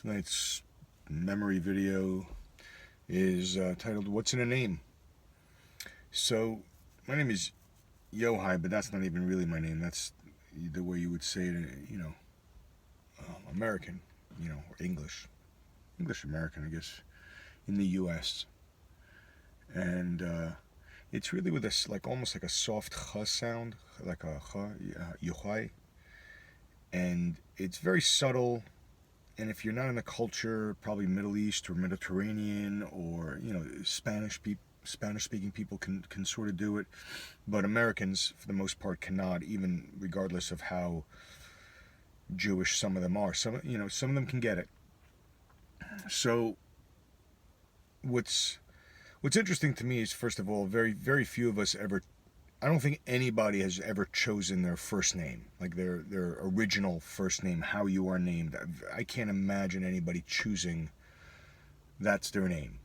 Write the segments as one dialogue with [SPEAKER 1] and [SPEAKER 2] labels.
[SPEAKER 1] Tonight's memory video is titled What's in a Name? So, my name is Yohai, but that's not even really my name. That's the way you would say it, American, or English. English American, I guess, in the US. And it's really with this, like almost like a soft ch sound, like a ch, Yohai. And it's very subtle. And if you're not in the culture, probably Middle East or Mediterranean or Spanish-speaking people can sort of do it, but Americans, for the most part, cannot. Even regardless of how Jewish some of them are, some of them can get it. So, what's interesting to me is, first of all, very few of us ever. I don't think anybody has ever chosen their first name, like their original first name, how you are named. I can't imagine anybody choosing that's their name.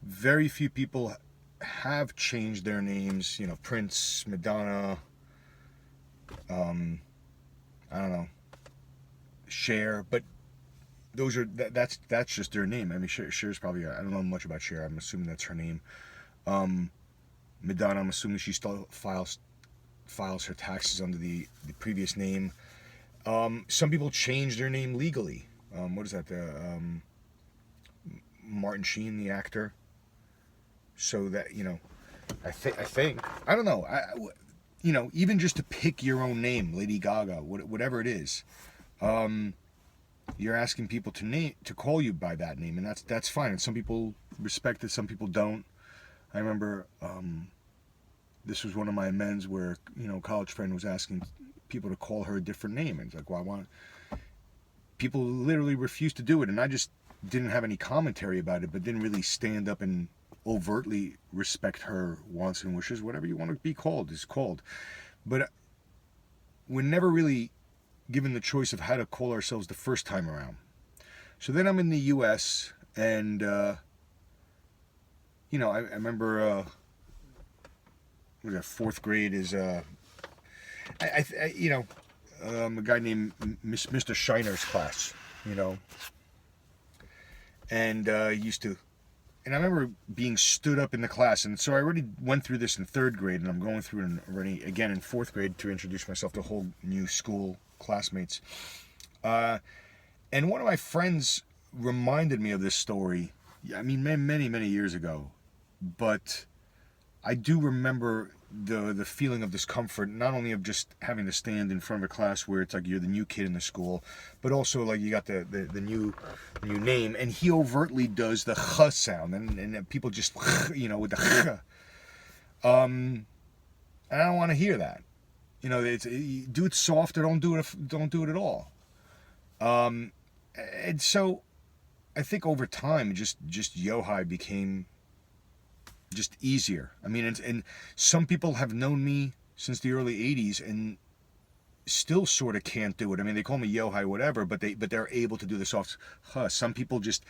[SPEAKER 1] Very few people have changed their names, Prince, Madonna, I don't know, Cher, but that's just their name. I mean, Cher's probably, I don't know much about Cher, I'm assuming that's her name. Madonna, I'm assuming she still files her taxes under the previous name. Some people change their name legally. What is that? Martin Sheen, the actor. So that, I think, I don't know. Even just to pick your own name, Lady Gaga, whatever it is, you're asking people to call you by that name, and that's fine. And some people respect it, some people don't. I remember this was one of my amends where, a college friend was asking people to call her a different name. And it's like, well, people literally refused to do it. And I just didn't have any commentary about it, but didn't really stand up and overtly respect her wants and wishes. Whatever you want to be called is called. But we're never really given the choice of how to call ourselves the first time around. So then I'm in the U.S. and I remember, what was that, fourth grade is, a guy named Mr. Shiner's class, and used to, and I remember being stood up in the class, and so I already went through this in third grade, and I'm going through it already again in fourth grade to introduce myself to a whole new school classmates. And one of my friends reminded me of this story, I mean, many years ago. But I do remember the feeling of discomfort, not only of just having to stand in front of a class where it's like you're the new kid in the school, but also like you got the new name, and he overtly does the ch sound, and people just with the ch. And I don't want to hear that. Do it soft or don't do it at all. And so I think over time, just Yohai became just easier. I mean, and some people have known me since the early 80s and still sort of can't do it. I mean, they call me Yohai, whatever, but they're able to do the soft huh. Some people just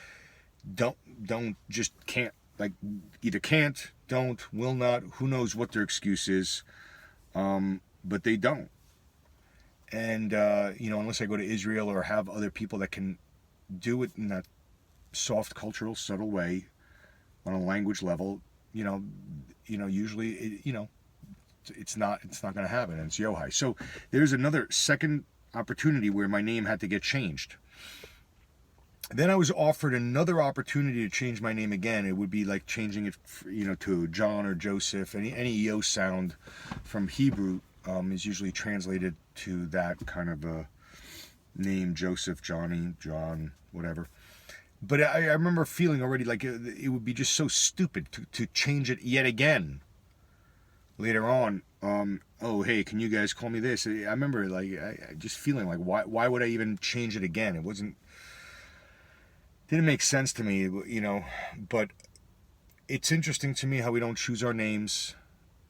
[SPEAKER 1] just can't, like either can't, don't, will not, who knows what their excuse is, but they don't. And unless I go to Israel or have other people that can do it in that soft, cultural, subtle way on a language level, usually, it's not going to happen, and it's Yohai. So there's another second opportunity where my name had to get changed. Then I was offered another opportunity to change my name again. It would be like changing it, to John or Joseph. Any yo sound from Hebrew is usually translated to that kind of a name: Joseph, Johnny, John, whatever. But I remember feeling already like it would be just so stupid to change it yet again later on. Oh, hey, can you guys call me this? I remember I just feeling like, why would I even change it again? Didn't make sense to me, but it's interesting to me how we don't choose our names.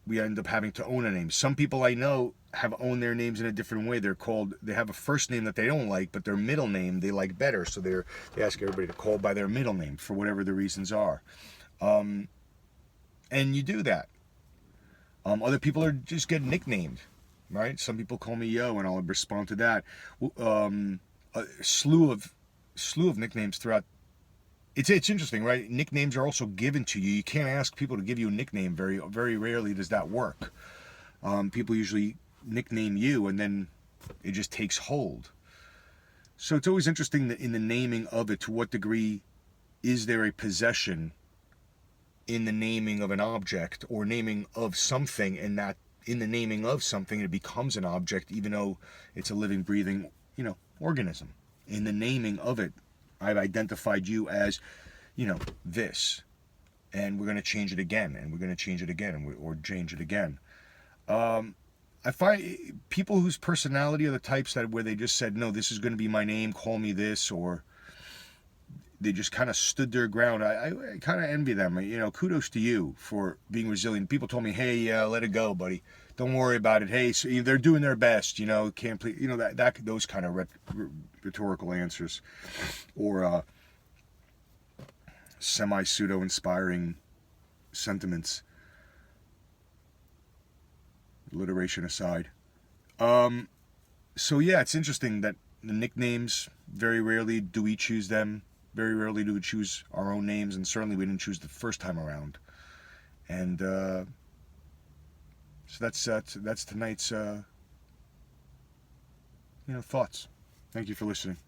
[SPEAKER 1] We end up having to own a name. Some people I know have owned their names in a different way. They have a first name that they don't like, but their middle name they like better. So they ask everybody to call by their middle name for whatever the reasons are. And you do that. Other people are just get nicknamed, right? Some people call me Yo, and I'll respond to that. A slew of slew of nicknames throughout. It's interesting, right? Nicknames are also given to you. You can't ask people to give you a nickname. Very very rarely does that work. People usually nickname you, and then it just takes hold. So it's always interesting that in the naming of it, to what degree is there a possession in the naming of an object or naming of something, and that in the naming of something it becomes an object, even though it's a living, breathing, organism. In the naming of it, I've identified you as, this, and we're going to change it again, and we're going to change it again, or change it again. I find people whose personality are the types that where they just said, no, this is going to be my name, call me this, or they just kind of stood their ground. I kind of envy them. Kudos to you for being resilient. People told me, hey, let it go, buddy. Don't worry about it. Hey, so they're doing their best. Can't please. That those kind of rhetorical answers, or semi-pseudo inspiring sentiments. Alliteration aside. So yeah, it's interesting that the nicknames, very rarely do we choose them. Very rarely do we choose our own names, and certainly we didn't choose the first time around. And so that's tonight's thoughts. Thank you for listening.